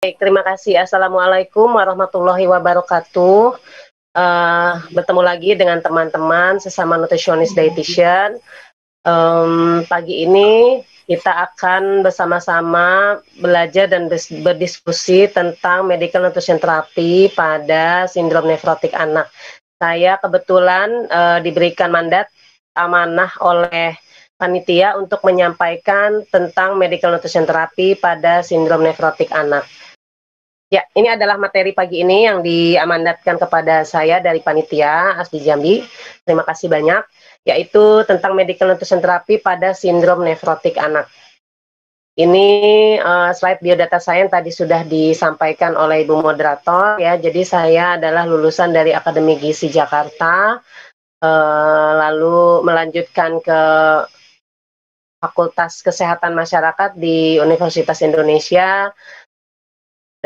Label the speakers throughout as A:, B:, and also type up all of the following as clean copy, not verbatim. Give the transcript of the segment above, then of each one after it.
A: Baik, terima kasih. Assalamualaikum warahmatullahi wabarakatuh. Bertemu lagi dengan teman-teman sesama nutritionist dietitian. Pagi ini kita akan bersama-sama belajar dan berdiskusi tentang medical nutrition therapy pada sindrom nefrotik anak. Saya kebetulan diberikan mandat amanah oleh panitia untuk menyampaikan tentang medical nutrition therapy pada sindrom nefrotik anak. Ya, ini adalah materi pagi ini yang diamandatkan kepada saya dari panitia ASDI Jambi. Terima kasih banyak, yaitu tentang medical nutrition therapy pada sindrom nefrotik anak. Ini slide biodata saya yang tadi sudah disampaikan oleh Ibu Moderator ya. Jadi saya adalah lulusan dari Akademi Gizi Jakarta, lalu melanjutkan ke Fakultas Kesehatan Masyarakat di Universitas Indonesia,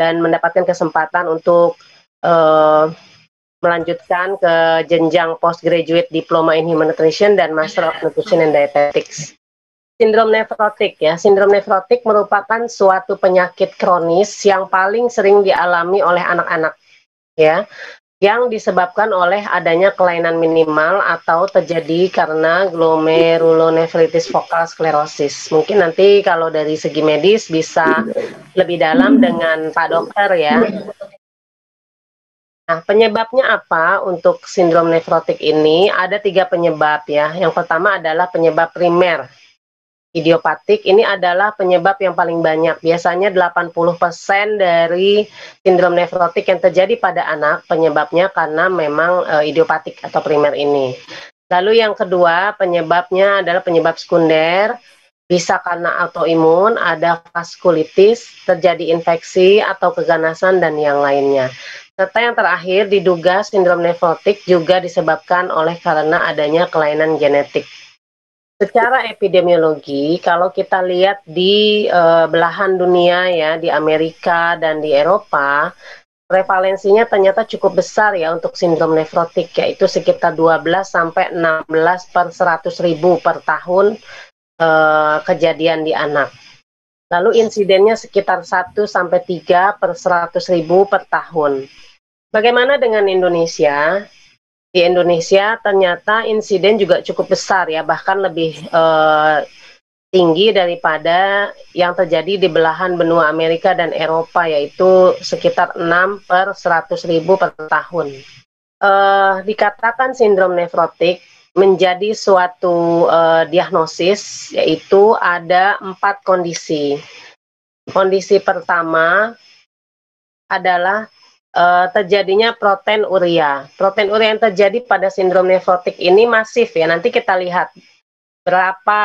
A: dan mendapatkan kesempatan untuk melanjutkan ke jenjang postgraduate diploma in human nutrition dan master of nutrition and dietetics. Sindrom nefrotik ya, sindrom nefrotik merupakan suatu penyakit kronis yang paling sering dialami oleh anak-anak ya, yang disebabkan oleh adanya kelainan minimal atau terjadi karena glomerulonefritis fokal sklerosis. Mungkin nanti kalau dari segi medis bisa lebih dalam dengan Pak Dokter ya. Nah, penyebabnya apa untuk sindrom nefrotik ini? Ada 3 penyebab ya. Yang pertama adalah penyebab primer. Idiopatik ini adalah penyebab yang paling banyak. Biasanya 80% dari sindrom nefrotik yang terjadi pada anak penyebabnya karena memang idiopatik atau primer ini. Lalu yang kedua penyebabnya adalah penyebab sekunder. Bisa karena autoimun, ada vaskulitis, terjadi infeksi atau keganasan dan yang lainnya. Serta yang terakhir diduga sindrom nefrotik juga disebabkan oleh karena adanya kelainan genetik. Secara epidemiologi, kalau kita lihat di belahan dunia ya, di Amerika dan di Eropa, prevalensinya ternyata cukup besar ya untuk sindrom nefrotik, yaitu sekitar 12 sampai 16 per 100.000 per tahun kejadian di anak. Lalu insidennya sekitar 1 sampai 3 per 100.000 per tahun. Bagaimana dengan Indonesia? Di Indonesia ternyata insiden juga cukup besar ya, bahkan lebih tinggi daripada yang terjadi di belahan benua Amerika dan Eropa, yaitu sekitar 6 per 100.000 per tahun. Dikatakan sindrom nefrotik menjadi suatu diagnosis, yaitu ada 4 kondisi. Kondisi pertama adalah terjadinya proteinuria. Proteinuria yang terjadi pada sindrom nefrotik ini masif ya. Nanti kita lihat berapa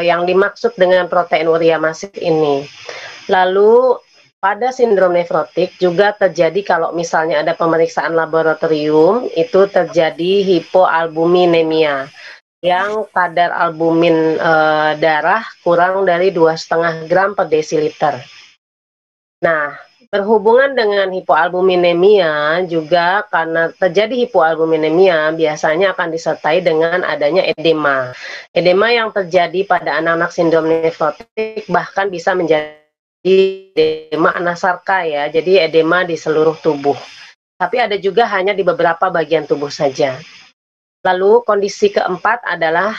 A: yang dimaksud dengan proteinuria masif ini. Lalu pada sindrom nefrotik juga terjadi kalau misalnya ada pemeriksaan laboratorium, itu terjadi hipoalbuminemia, yang kadar albumin darah kurang dari 2,5 gram per desiliter. Nah, berhubungan dengan hipoalbuminemia juga, karena terjadi hipoalbuminemia biasanya akan disertai dengan adanya edema. Edema yang terjadi pada anak-anak sindrom nefrotik bahkan bisa menjadi edema anasarka ya, jadi edema di seluruh tubuh. Tapi ada juga hanya di beberapa bagian tubuh saja. Lalu kondisi keempat adalah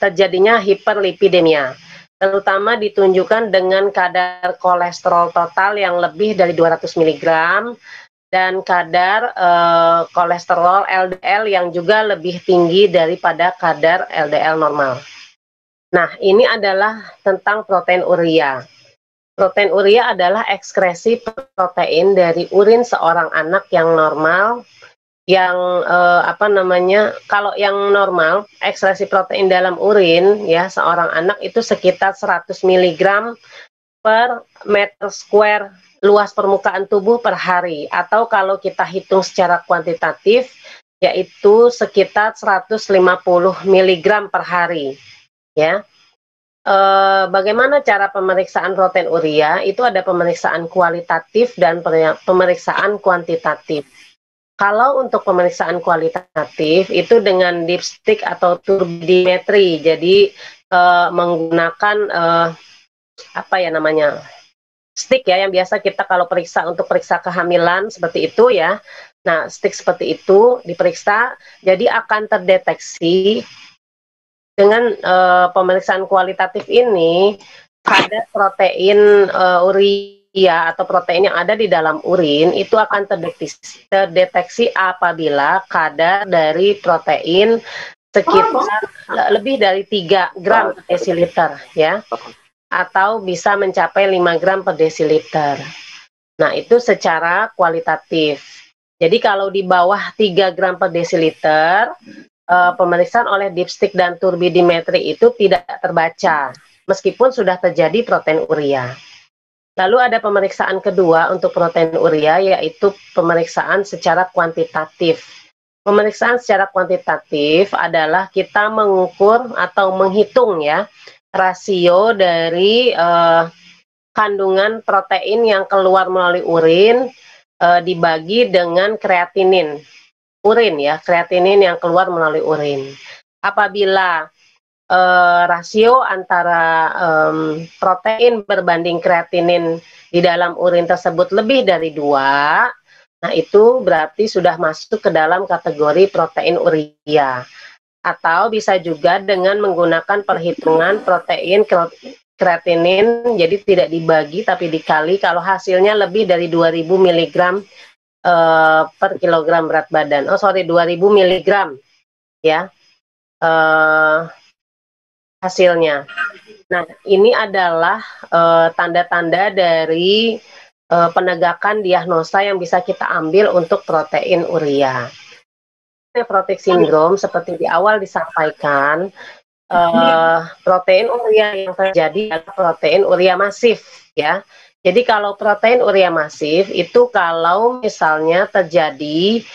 A: terjadinya hiperlipidemia, terutama ditunjukkan dengan kadar kolesterol total yang lebih dari 200 mg dan kadar kolesterol LDL yang juga lebih tinggi daripada kadar LDL normal. Nah, ini adalah tentang proteinuria. Proteinuria adalah ekskresi protein dari urin seorang anak yang normal, yang kalau yang normal ekskresi protein dalam urin ya seorang anak itu sekitar 100 mg per meter square luas permukaan tubuh per hari, atau kalau kita hitung secara kuantitatif yaitu sekitar 150 mg per hari ya. Bagaimana cara pemeriksaan proteinuria? Itu ada pemeriksaan kualitatif dan pemeriksaan kuantitatif. Kalau untuk pemeriksaan kualitatif itu dengan dipstick atau turbidimetri, jadi menggunakan stick ya, yang biasa kita kalau periksa untuk periksa kehamilan seperti itu ya. Nah, stick seperti itu diperiksa, jadi akan terdeteksi dengan pemeriksaan kualitatif ini kadar protein urea atau protein yang ada di dalam urin itu akan terdeteksi apabila kadar dari protein sekitar lebih dari 3 gram per desiliter ya, atau bisa mencapai 5 gram per desiliter. Nah, itu secara kualitatif. Jadi kalau di bawah 3 gram per desiliter, pemeriksaan oleh dipstick dan turbidimetri itu tidak terbaca, meskipun sudah terjadi protein urea. Lalu ada pemeriksaan kedua untuk protein urea, yaitu pemeriksaan secara kuantitatif. Pemeriksaan secara kuantitatif adalah kita mengukur atau menghitung ya rasio dari kandungan protein yang keluar melalui urin dibagi dengan kreatinin urin ya, kreatinin yang keluar melalui urin. Apabila rasio antara protein berbanding kreatinin di dalam urin tersebut lebih dari 2, nah itu berarti sudah masuk ke dalam kategori protein urea. Atau bisa juga dengan menggunakan perhitungan protein kreatinin, jadi tidak dibagi tapi dikali, kalau hasilnya lebih dari 2000 mg per kilogram berat badan. 2000 mg ya hasilnya. Nah, ini adalah tanda-tanda dari penegakan diagnosa yang bisa kita ambil untuk protein urea. Nefrotik sindrom seperti di awal disampaikan, protein urea yang terjadi adalah protein urea masif ya. Jadi kalau protein urea masif itu kalau misalnya terjadi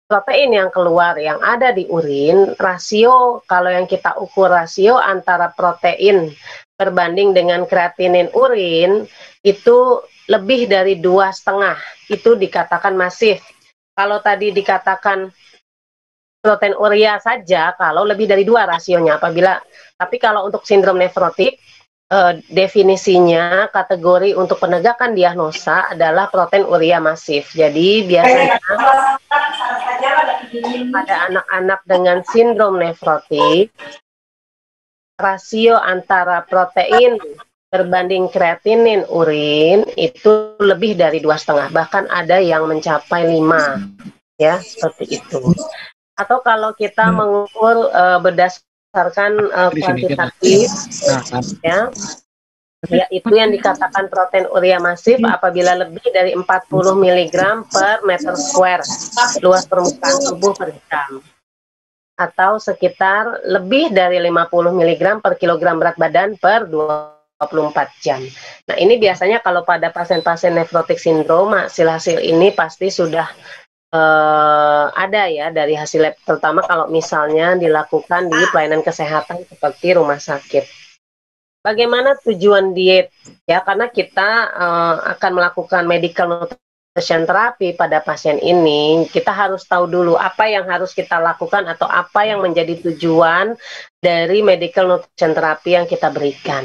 A: protein yang keluar yang ada di urin, rasio kalau yang kita ukur rasio antara protein berbanding dengan kreatinin urin itu lebih dari 2,5, itu dikatakan masif. Kalau tadi dikatakan protein urea saja kalau lebih dari 2 rasionya apabila, tapi kalau untuk sindrom nefrotik definisinya kategori untuk penegakan diagnosa adalah protein urea masif. Jadi biasanya pada anak-anak dengan sindrom nefrotik rasio antara protein berbanding kreatinin urin itu lebih dari 2,5, bahkan ada yang mencapai 5 ya, seperti itu. Atau kalau kita mengukur berdasarkan kuantitatif ya, yaitu yang dikatakan protein urea masif apabila lebih dari 40 mg per meter square luas permukaan tubuh per jam, atau sekitar lebih dari 50 mg per kilogram berat badan per 24 jam. Nah, ini biasanya kalau pada pasien-pasien nefrotik sindrom, hasil-hasil ini pasti sudah ada ya dari hasil lab, terutama kalau misalnya dilakukan di pelayanan kesehatan seperti rumah sakit. Bagaimana tujuan diet? Ya, karena kita akan melakukan medical nutrition therapy pada pasien ini, kita harus tahu dulu apa yang harus kita lakukan atau apa yang menjadi tujuan dari medical nutrition therapy yang kita berikan.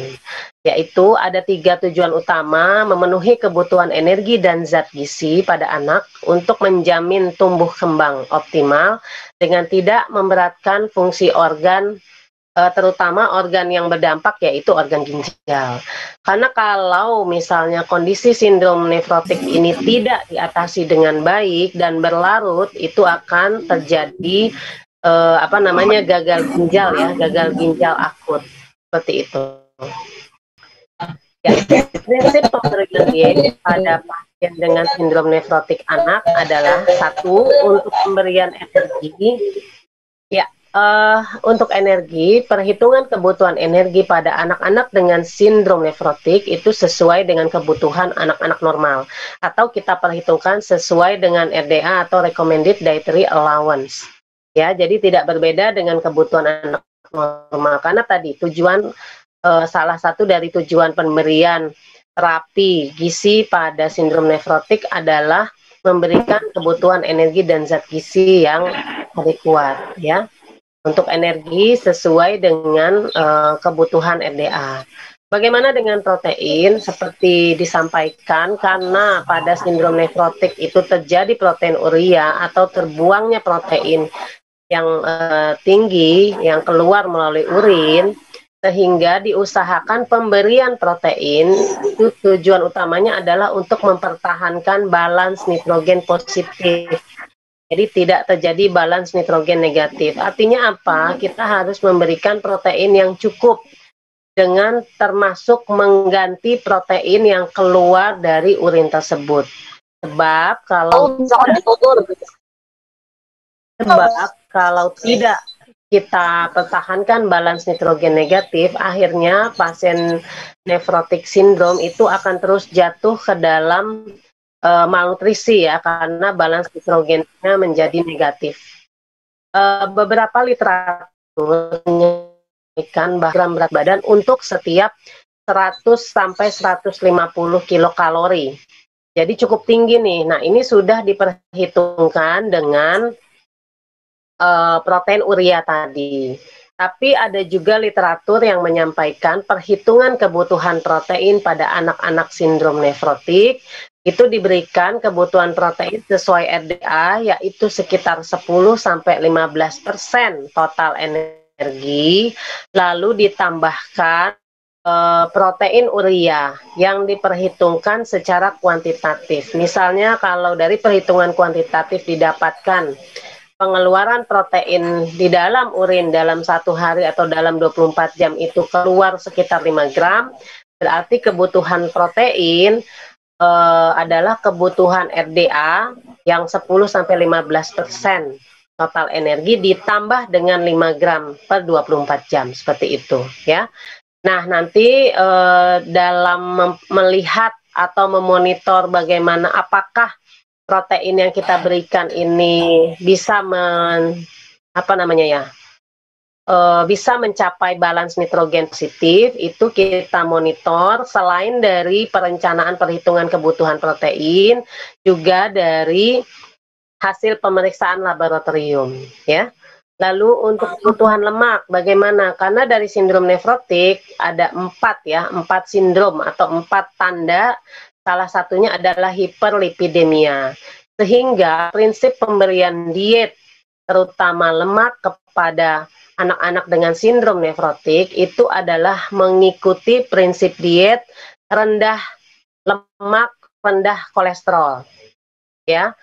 A: Yaitu ada 3 tujuan utama: memenuhi kebutuhan energi dan zat gizi pada anak untuk menjamin tumbuh kembang optimal dengan tidak memberatkan fungsi organ, terutama organ yang berdampak yaitu organ ginjal. Karena kalau misalnya kondisi sindrom nefrotik ini tidak diatasi dengan baik dan berlarut, itu akan terjadi gagal ginjal ya, gagal ginjal akut seperti itu. Ya, prinsip pemberian diet pada pasien dengan sindrom nefrotik anak adalah 1, untuk pemberian energi. Ya, untuk energi, perhitungan kebutuhan energi pada anak-anak dengan sindrom nefrotik itu sesuai dengan kebutuhan anak-anak normal, atau kita perhitungkan sesuai dengan RDA atau Recommended Dietary Allowance. Ya, jadi tidak berbeda dengan kebutuhan anak normal, karena tadi tujuan salah satu dari tujuan pemberian terapi gizi pada sindrom nefrotik adalah memberikan kebutuhan energi dan zat gizi yang adekuat ya. Untuk energi sesuai dengan kebutuhan RDA. Bagaimana dengan protein? Seperti disampaikan, karena pada sindrom nefrotik itu terjadi proteinuria atau terbuangnya protein yang tinggi yang keluar melalui urin, sehingga diusahakan pemberian protein itu tujuan utamanya adalah untuk mempertahankan balans nitrogen positif. Jadi tidak terjadi balans nitrogen negatif. Artinya apa? Kita harus memberikan protein yang cukup dengan termasuk mengganti protein yang keluar dari urin tersebut. Sebab kalau tidak kita pertahankan balans nitrogen negatif, akhirnya pasien nefrotik sindrom itu akan terus jatuh ke dalam malnutrisi ya, karena balans nitrogennya menjadi negatif. Beberapa literatur menyebutkan bahwa berat badan untuk setiap 100 sampai 150 kilokalori. Jadi cukup tinggi nih. Nah, ini sudah diperhitungkan dengan protein urea tadi. Tapi ada juga literatur yang menyampaikan perhitungan kebutuhan protein pada anak-anak sindrom nefrotik itu diberikan kebutuhan protein sesuai RDA, yaitu sekitar 10-15% total energi, lalu ditambahkan protein urea yang diperhitungkan secara kuantitatif. Misalnya kalau dari perhitungan kuantitatif didapatkan pengeluaran protein di dalam urin dalam 1 hari atau dalam 24 jam itu keluar sekitar 5 gram, berarti kebutuhan protein adalah kebutuhan RDA yang 10-15% total energi ditambah dengan 5 gram per 24 jam, seperti itu ya. Nah, nanti dalam melihat atau memonitor bagaimana apakah protein yang kita berikan ini bisa bisa mencapai balance nitrogen positif, itu kita monitor selain dari perencanaan perhitungan kebutuhan protein, juga dari hasil pemeriksaan laboratorium ya. Lalu untuk kebutuhan lemak bagaimana? Karena dari sindrom nefrotik ada 4 sindrom atau 4 tanda. Salah satunya adalah hiperlipidemia. Sehingga prinsip pemberian diet terutama lemak kepada anak-anak dengan sindrom nefrotik itu adalah mengikuti prinsip diet rendah lemak, rendah kolesterol. Ya.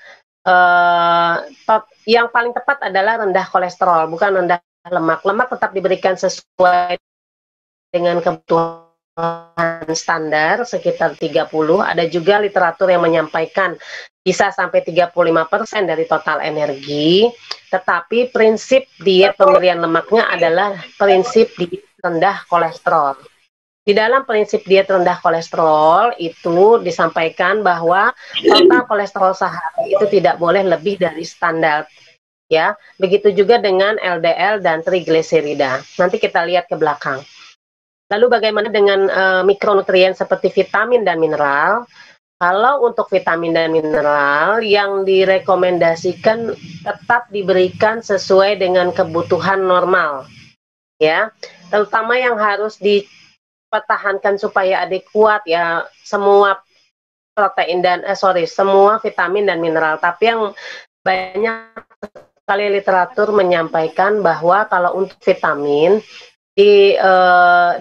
A: Yang paling tepat adalah rendah kolesterol, bukan rendah lemak. Lemak tetap diberikan sesuai dengan kebutuhan standar sekitar 30. Ada juga literatur yang menyampaikan bisa sampai 35% dari total energi, tetapi prinsip diet pemberian lemaknya adalah prinsip diet rendah kolesterol. Di dalam prinsip diet rendah kolesterol itu disampaikan bahwa total kolesterol sehari itu tidak boleh lebih dari standar ya. Begitu juga dengan LDL dan trigliserida. Nanti kita lihat ke belakang. Lalu bagaimana dengan mikronutrien seperti vitamin dan mineral? Kalau untuk vitamin dan mineral yang direkomendasikan tetap diberikan sesuai dengan kebutuhan normal, ya. Terutama yang harus dipertahankan supaya adekuat ya, semua protein dan semua vitamin dan mineral. Tapi yang banyak sekali literatur menyampaikan bahwa kalau untuk vitamin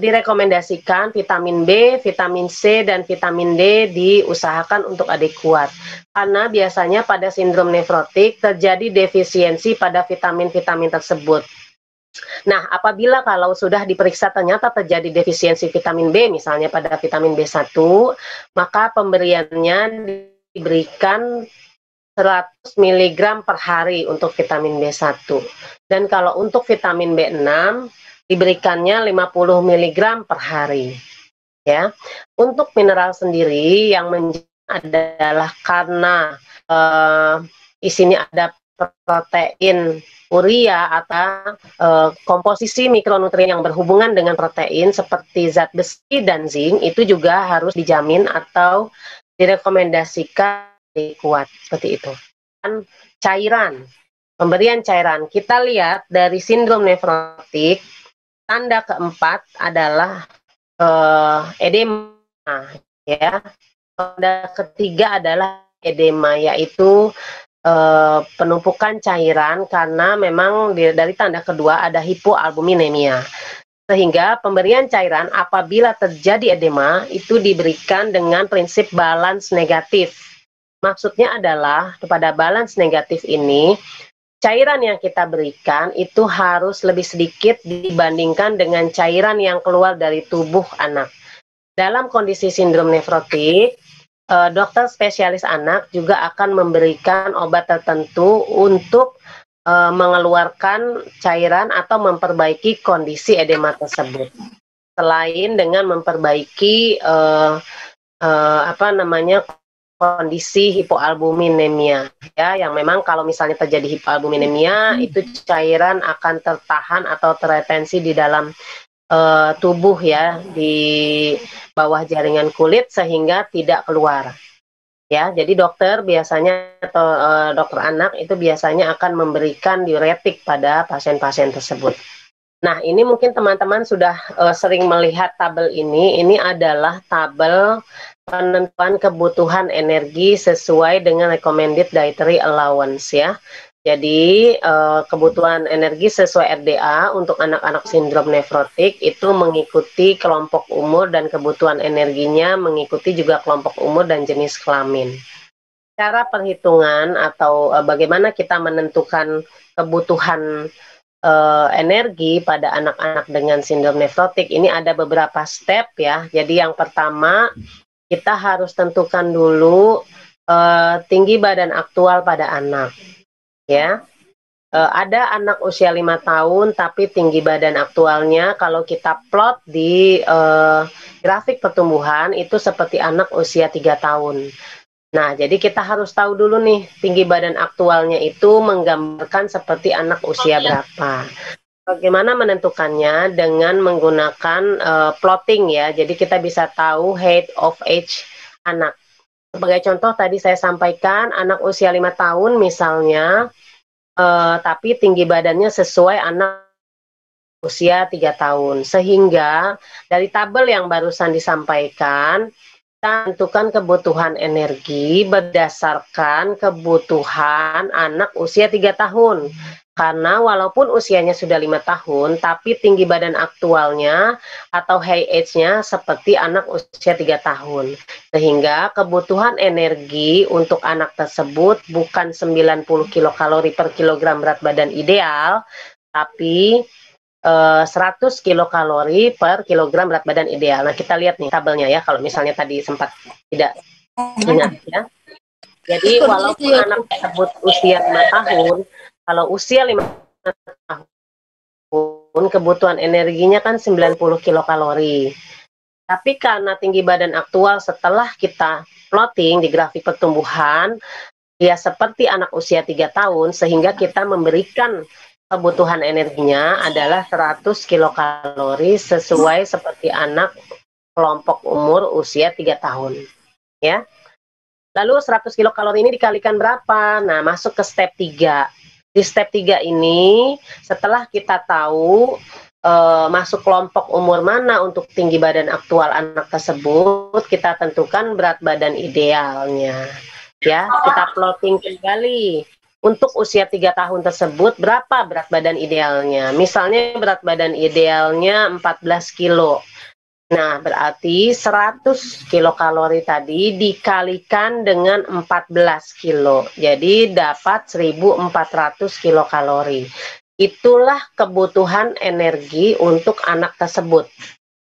A: direkomendasikan vitamin B, vitamin C, dan vitamin D diusahakan untuk adekuat. Karena biasanya pada sindrom nefrotik terjadi defisiensi pada vitamin-vitamin tersebut. Nah, apabila kalau sudah diperiksa ternyata terjadi defisiensi vitamin B, misalnya pada vitamin B1, maka pemberiannya diberikan 100 mg per hari untuk vitamin B1. Dan kalau untuk vitamin B6, diberikannya 50 mg per hari. Ya, untuk mineral sendiri yang adalah karena isinya ada protein urea atau komposisi mikronutrien yang berhubungan dengan protein seperti zat besi dan zinc itu juga harus dijamin atau direkomendasikan kuat seperti itu. Dan cairan, pemberian cairan, kita lihat dari sindrom nefrotik. Tanda keempat adalah edema, ya. Tanda ketiga adalah edema, yaitu penumpukan cairan karena memang dari tanda kedua ada hipoalbuminemia. Sehingga pemberian cairan apabila terjadi edema itu diberikan dengan prinsip balance negatif. Maksudnya adalah pada balance negatif ini, cairan yang kita berikan itu harus lebih sedikit dibandingkan dengan cairan yang keluar dari tubuh anak. Dalam kondisi sindrom nefrotik, dokter spesialis anak juga akan memberikan obat tertentu untuk mengeluarkan cairan atau memperbaiki kondisi edema tersebut. Selain dengan memperbaiki kondisi hipoalbuminemia, ya, yang memang kalau misalnya terjadi hipoalbuminemia itu cairan akan tertahan atau terretensi di dalam tubuh, ya, di bawah jaringan kulit sehingga tidak keluar. Ya, jadi dokter biasanya atau dokter anak itu biasanya akan memberikan diuretik pada pasien-pasien tersebut. Nah, ini mungkin teman-teman sudah sering melihat tabel ini. Ini adalah tabel penentuan kebutuhan energi sesuai dengan recommended dietary allowance, ya. Jadi kebutuhan energi sesuai RDA untuk anak-anak sindrom nefrotik itu mengikuti kelompok umur dan kebutuhan energinya mengikuti juga kelompok umur dan jenis kelamin. Cara perhitungan atau bagaimana kita menentukan kebutuhan energi pada anak-anak dengan sindrom nefrotik ini ada beberapa step, ya. Jadi yang pertama kita harus tentukan dulu tinggi badan aktual pada anak, ya. Ada anak usia 5 tahun tapi tinggi badan aktualnya kalau kita plot di grafik pertumbuhan itu seperti anak usia 3 tahun. Nah, jadi kita harus tahu dulu nih tinggi badan aktualnya itu menggambarkan seperti anak usia berapa. Bagaimana menentukannya? Dengan menggunakan plotting, ya. Jadi kita bisa tahu height of age anak. Sebagai contoh tadi saya sampaikan anak usia 5 tahun misalnya, tapi tinggi badannya sesuai anak usia 3 tahun. Sehingga dari tabel yang barusan disampaikan, kita tentukan kebutuhan energi berdasarkan kebutuhan anak usia 3 tahun. Karena walaupun usianya sudah 5 tahun, tapi tinggi badan aktualnya atau high age-nya seperti anak usia 3 tahun. Sehingga kebutuhan energi untuk anak tersebut bukan 90 kilokalori per kilogram berat badan ideal, tapi 100 kilokalori per kilogram berat badan ideal. Nah, kita lihat nih tabelnya, ya, kalau misalnya tadi sempat tidak ingat, ya. Jadi walaupun anak tersebut usia 5 tahun, kalau usia 5 tahun kebutuhan energinya kan 90 kilokalori. Tapi karena tinggi badan aktual setelah kita plotting di grafik pertumbuhan, ya seperti anak usia 3 tahun, sehingga kita memberikan kebutuhan energinya adalah 100 kilokalori sesuai seperti anak kelompok umur usia 3 tahun, ya. Lalu 100 kilokalori ini dikalikan berapa? Nah, masuk ke step 3. Di step 3 ini, setelah kita tahu masuk kelompok umur mana untuk tinggi badan aktual anak tersebut, kita tentukan berat badan idealnya. Ya, kita plotting kembali. Untuk usia 3 tahun tersebut, berapa berat badan idealnya? Misalnya berat badan idealnya 14 kilo. Nah, berarti 100 kilokalori tadi dikalikan dengan 14 kilo. Jadi dapat 1400 kilokalori. Itulah kebutuhan energi untuk anak tersebut.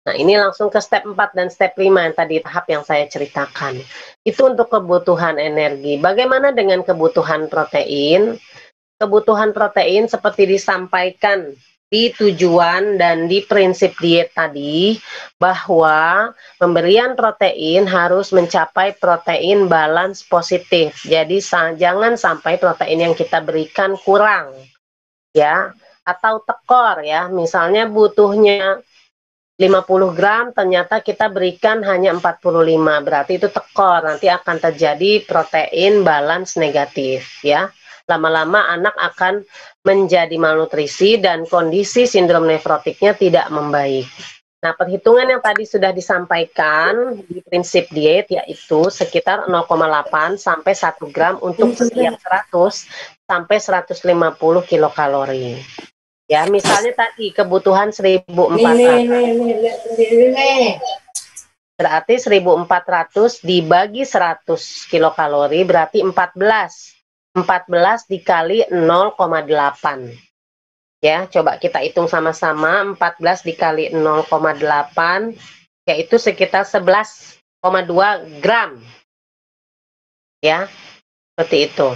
A: Nah, ini langsung ke step 4 dan step 5 yang tadi tahap yang saya ceritakan. Itu untuk kebutuhan energi. Bagaimana dengan kebutuhan protein? Kebutuhan protein seperti disampaikan di tujuan dan di prinsip diet tadi, bahwa pemberian protein harus mencapai protein balance positif. Jadi jangan sampai protein yang kita berikan kurang, ya, atau tekor, ya. Misalnya butuhnya 50 gram, ternyata kita berikan hanya 45, berarti itu tekor, nanti akan terjadi protein balance negatif, ya. Lama-lama anak akan menjadi malnutrisi dan kondisi sindrom nefrotiknya tidak membaik. Nah, perhitungan yang tadi sudah disampaikan di prinsip diet yaitu sekitar 0,8 sampai 1 gram untuk setiap 100 sampai 150 kilokalori. Ya, misalnya tadi kebutuhan 1.400. Berarti 1.400 dibagi 100 kilokalori berarti 14. 14 dikali 0,8. Ya, coba kita hitung sama-sama. 14 dikali 0,8 yaitu sekitar 11,2 gram. Ya, seperti itu.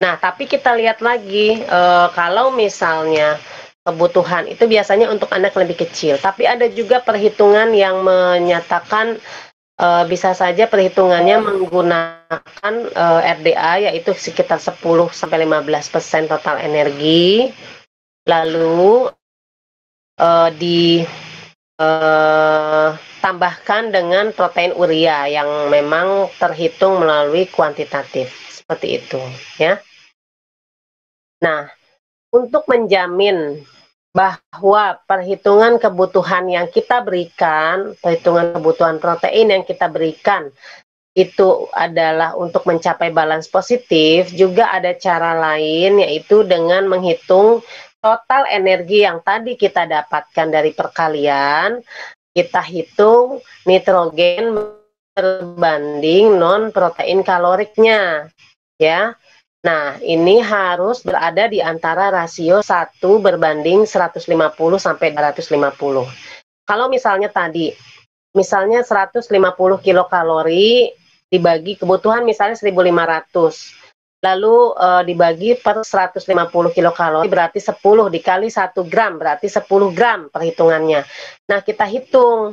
A: Nah, tapi kita lihat lagi, kalau misalnya kebutuhan itu biasanya untuk anak lebih kecil, tapi ada juga perhitungan yang menyatakan bisa saja perhitungannya menggunakan RDA, yaitu sekitar 10-15% total energi, lalu ditambahkan dengan protein urea yang memang terhitung melalui kuantitatif, seperti itu ya. Nah, untuk menjamin bahwa perhitungan kebutuhan yang kita berikan, perhitungan kebutuhan protein yang kita berikan itu adalah untuk mencapai balance positif, juga ada cara lain yaitu dengan menghitung total energi yang tadi kita dapatkan dari perkalian, kita hitung nitrogen berbanding non protein kaloriknya ya. Nah, ini harus berada di antara rasio 1 berbanding 150 sampai 250. Kalau misalnya tadi, misalnya 150 kilokalori dibagi kebutuhan misalnya 1.500, lalu dibagi per 150 kilokalori berarti 10 dikali 1 gram, berarti 10 gram perhitungannya. Nah, kita hitung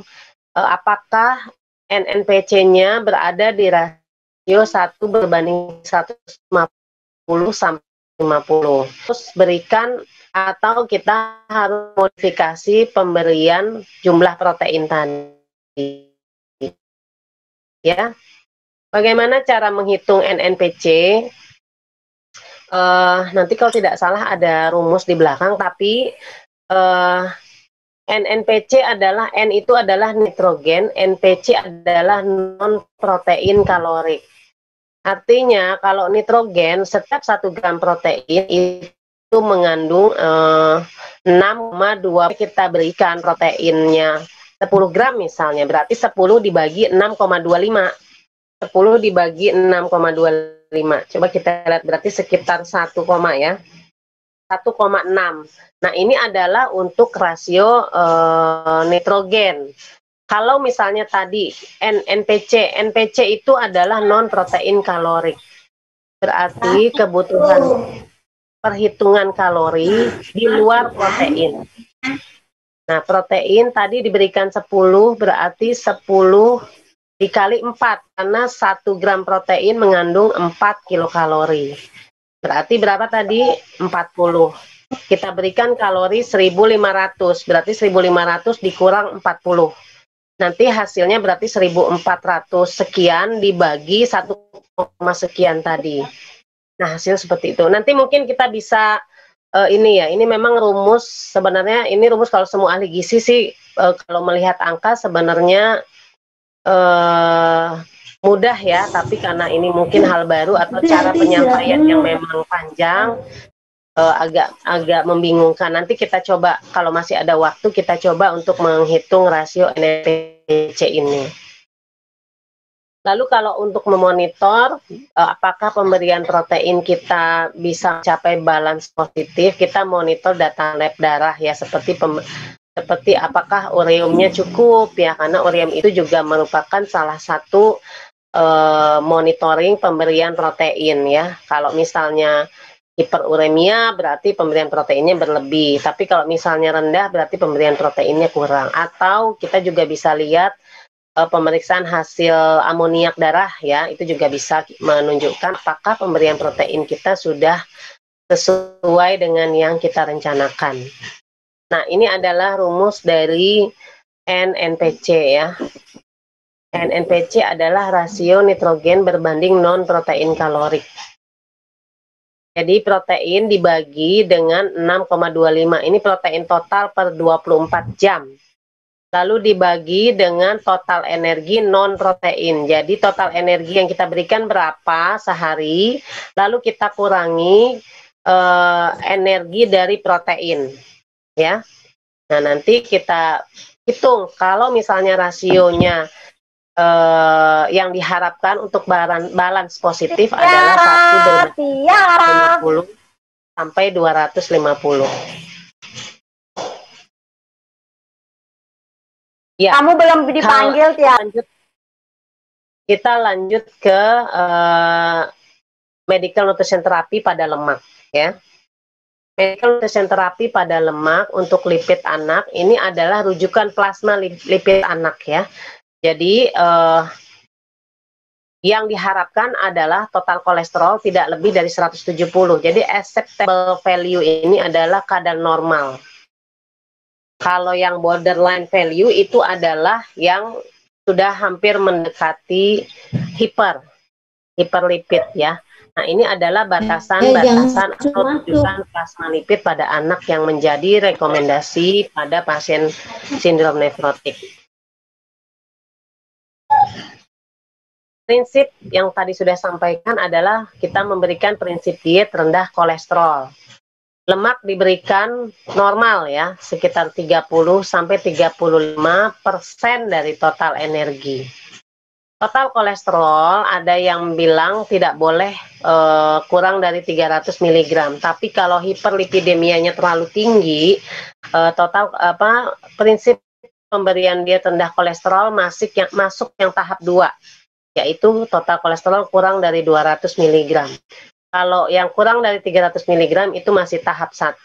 A: apakah NNPC-nya berada di rasio 1 berbanding 150 sampai 50. Terus berikan atau kita harus modifikasi pemberian jumlah protein tadi. Ya. Bagaimana cara menghitung NNPC? Nanti kalau tidak salah ada rumus di belakang, tapi NNPC adalah, N itu adalah nitrogen, NPC adalah non protein kalorik. Artinya kalau nitrogen setiap 1 gram protein itu mengandung 6,2, kita berikan proteinnya 10 gram misalnya, berarti 10 dibagi 6,25. 10 dibagi 6,25. Coba kita lihat, berarti sekitar 1, ya. 1,6. Nah, ini adalah untuk rasio nitrogen. Kalau misalnya tadi NPC, NPC itu adalah non protein kalorik. Berarti kebutuhan perhitungan kalori di luar protein. Nah, protein tadi diberikan 10, berarti 10 dikali 4, karena 1 gram protein mengandung 4 kilokalori. Berarti berapa tadi? 40. Kita berikan kalori 1.500, berarti 1.500 dikurang 40. Nanti hasilnya berarti 1.400 sekian dibagi 1, sekian tadi. Nah, hasil seperti itu. Nanti mungkin kita bisa ini ya, ini memang rumus, sebenarnya ini rumus kalau semua ahli gizi sih kalau melihat angka sebenarnya mudah ya, tapi karena ini mungkin hal baru atau cara penyampaian yang memang panjang, agak membingungkan. Nanti kita coba, kalau masih ada waktu, kita coba untuk menghitung rasio NPC ini. Lalu kalau untuk memonitor apakah pemberian protein kita bisa mencapai balance positif, kita monitor data lab darah ya, seperti apakah ureumnya cukup ya, karena ureum itu juga merupakan salah satu monitoring pemberian protein ya. Kalau misalnya hiperuremia berarti pemberian proteinnya berlebih, tapi kalau misalnya rendah berarti pemberian proteinnya kurang. Atau kita juga bisa lihat pemeriksaan hasil amoniak darah ya, itu juga bisa menunjukkan apakah pemberian protein kita sudah sesuai dengan yang kita rencanakan. Nah, ini adalah rumus dari NNPC ya. NNPC adalah rasio nitrogen berbanding non protein kalorik. Jadi protein dibagi dengan 6,25. Ini protein total per 24 jam. lalu dibagi dengan total energi non protein. Jadi total energi yang kita berikan berapa sehari, lalu kita kurangi energi dari protein, ya. Nah, nanti kita hitung kalau misalnya rasionya yang diharapkan untuk balance positif adalah 1:50 sampai 250. Ya,
B: kamu belum dipanggil ya.
A: Kita lanjut ke medical nutrition therapy pada lemak, ya. Medical nutrition therapy pada lemak untuk lipid anak ini adalah rujukan plasma lipid anak, ya. Jadi yang diharapkan adalah total kolesterol tidak lebih dari 170. Jadi acceptable value ini adalah kadar normal. Kalau yang borderline value itu adalah yang sudah hampir mendekati hiperlipid, ya. Nah, ini adalah batasan atau rujukan plasma lipid pada anak yang menjadi rekomendasi pada pasien sindrom nefrotik. Prinsip yang tadi sudah sampaikan adalah kita memberikan prinsip diet rendah kolesterol. Lemak diberikan normal, ya, sekitar 30-35% dari total energi. Total kolesterol ada yang bilang tidak boleh kurang dari 300 mg. Tapi kalau hiperlipidemianya terlalu tinggi, prinsip pemberian diet rendah kolesterol masuk yang tahap 2, yaitu total kolesterol kurang dari 200 mg. Kalau yang kurang dari 300 mg itu masih tahap 1.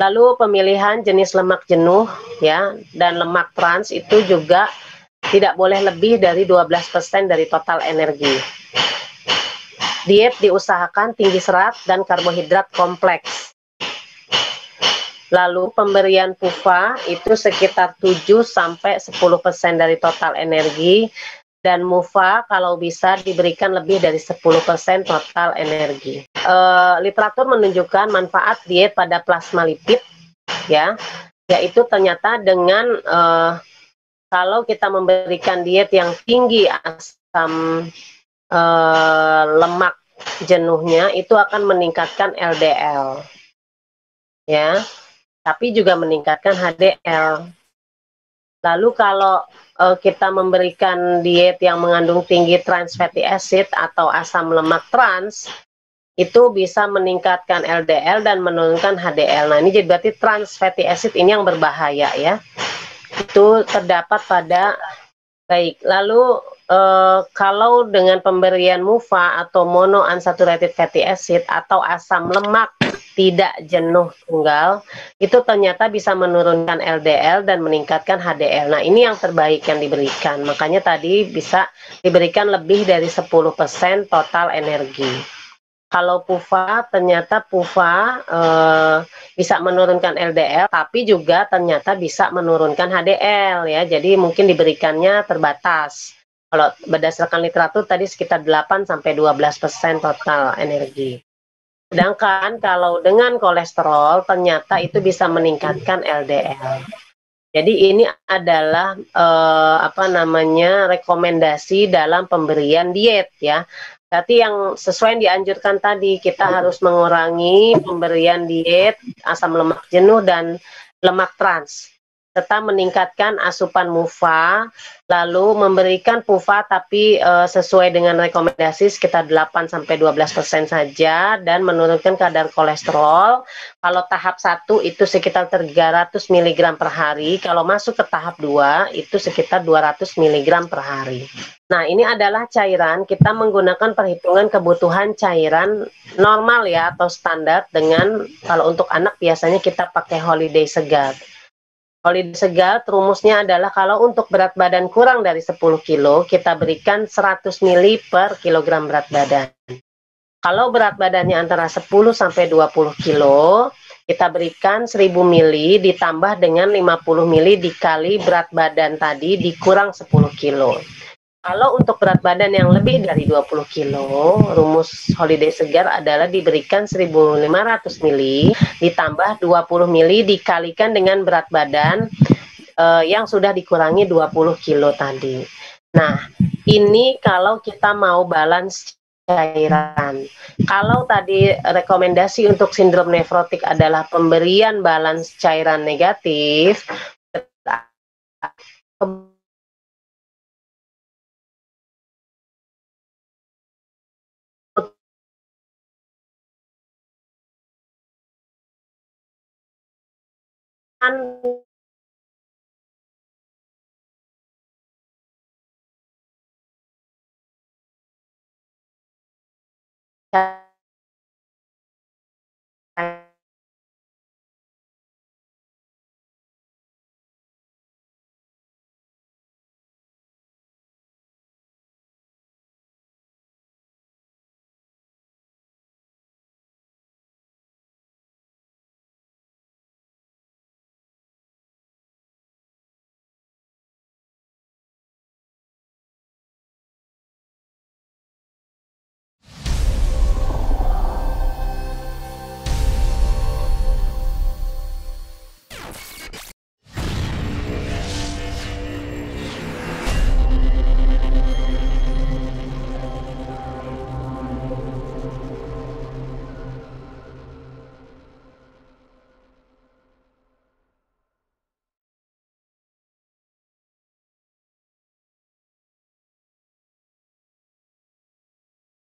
A: Lalu pemilihan jenis lemak jenuh, ya, dan lemak trans itu juga tidak boleh lebih dari 12% dari total energi. Diet diusahakan tinggi serat dan karbohidrat kompleks. Lalu pemberian PUFA itu sekitar 7-10% dari total energi. Dan MUFA kalau bisa diberikan lebih dari 10% total energi. Literatur menunjukkan manfaat diet pada plasma lipid, ya, yaitu ternyata dengan kalau kita memberikan diet yang tinggi asam lemak jenuhnya itu akan meningkatkan LDL, ya, tapi juga meningkatkan HDL. Lalu kalau kita memberikan diet yang mengandung tinggi trans fatty acid atau asam lemak trans, itu bisa meningkatkan LDL dan menurunkan HDL. Nah, ini jadi berarti trans fatty acid ini yang berbahaya, ya. Itu terdapat pada baik. Lalu kalau dengan pemberian MUFA atau monounsaturated fatty acid atau asam lemak tidak jenuh tunggal, itu ternyata bisa menurunkan LDL dan meningkatkan HDL. Nah, ini yang terbaik yang diberikan. Makanya tadi bisa diberikan lebih dari 10% total energi. Kalau PUFA, ternyata PUFA bisa menurunkan LDL, tapi juga ternyata bisa menurunkan HDL, ya. Jadi mungkin diberikannya terbatas. Kalau berdasarkan literatur tadi sekitar 8-12% total energi. Sedangkan kalau dengan kolesterol ternyata itu bisa meningkatkan LDL. Jadi ini adalah rekomendasi dalam pemberian diet, ya. Berarti yang sesuai yang dianjurkan tadi, kita harus mengurangi pemberian diet asam lemak jenuh dan lemak trans, serta meningkatkan asupan MUFA, lalu memberikan PUFA tapi sesuai dengan rekomendasi sekitar 8-12% saja, dan menurunkan kadar kolesterol. Kalau tahap 1 itu sekitar 300 mg per hari, kalau masuk ke tahap 2 itu sekitar 200 mg per hari. Nah, ini adalah cairan, kita menggunakan perhitungan kebutuhan cairan normal, ya, atau standar. Dengan kalau untuk anak biasanya kita pakai holiday segar. Holiday segar rumusnya adalah kalau untuk berat badan kurang dari 10 kilo, kita berikan 100 ml per kilogram berat badan. Kalau berat badannya antara 10-20 kilo, kita berikan 1000 ml ditambah dengan 50 ml dikali berat badan tadi dikurang 10 kilo. Kalau untuk berat badan yang lebih dari 20 kilo, rumus holiday segar adalah diberikan 1500 ml ditambah 20 ml dikalikan dengan berat badan yang sudah dikurangi 20 kilo tadi. Nah, ini kalau kita mau balance cairan. Kalau tadi rekomendasi untuk sindrom nefrotik adalah pemberian balance cairan negatif,